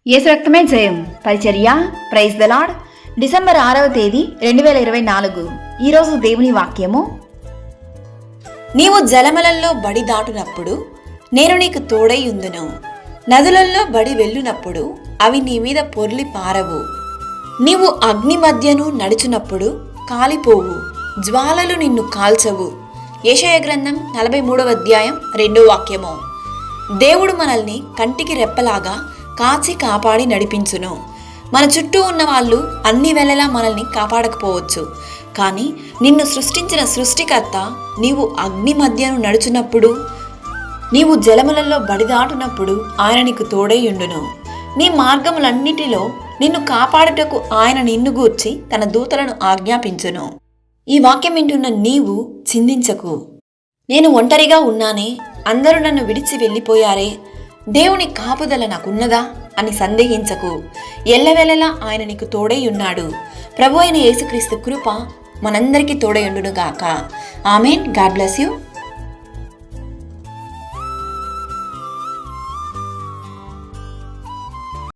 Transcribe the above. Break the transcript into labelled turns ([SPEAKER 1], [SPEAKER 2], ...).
[SPEAKER 1] యేసు రక్తమే జయం పరిచర్య ప్రైజ్ ద లార్డ్. డిసెంబర్ 6వ తేదీ 2024. ఈరోజు దేవుని వాక్యము.
[SPEAKER 2] నీవు జలములలో బడి దాటునప్పుడు నేను నీకు తోడై ఉందును. నదులలో బడి వెళ్ళునప్పుడు అవి నీ మీద పొర్లి పారవు. నీవు అగ్ని మధ్యను నడుచునప్పుడు కాలిపోవు, జ్వాలలు నిన్ను కాల్చవు. యెషయా గ్రంథం 43వ అధ్యాయం 2వ వాక్యము. దేవుడు మనల్ని కంటికి రెప్పలాగా కాచి కాపాడి నడిపించును. మన చుట్టూ ఉన్న వాళ్ళు అన్ని వేళలా మనల్ని కాపాడకపోవచ్చు, కానీ నిన్ను సృష్టించిన సృష్టికర్త నీవు అగ్ని మధ్యను నడుచునప్పుడు, నీవు జలములలో బడిదాటునప్పుడు ఆయన నీకు తోడై ఉండును. నీ మార్గములన్నిటిలో నిన్ను కాపాడుటకు ఆయన నిన్ను గూర్చి తన దూతలను ఆజ్ఞాపించును. ఈ వాక్యం వింటున్న నీవు చిందించకు. నేను ఒంటరిగా ఉన్నానే, అందరూ నన్ను విడిచి వెళ్ళిపోయారే, దేవుని కాపుదల నాకున్నదా అని సందేహించకు. ఎల్లవేళలా ఆయన నీకు తోడై ఉన్నాడు. ప్రభు అయిన యేసుక్రీస్తు కృప మనందరికీ తోడై ఉండును గాక. ఆమేన్. God bless you.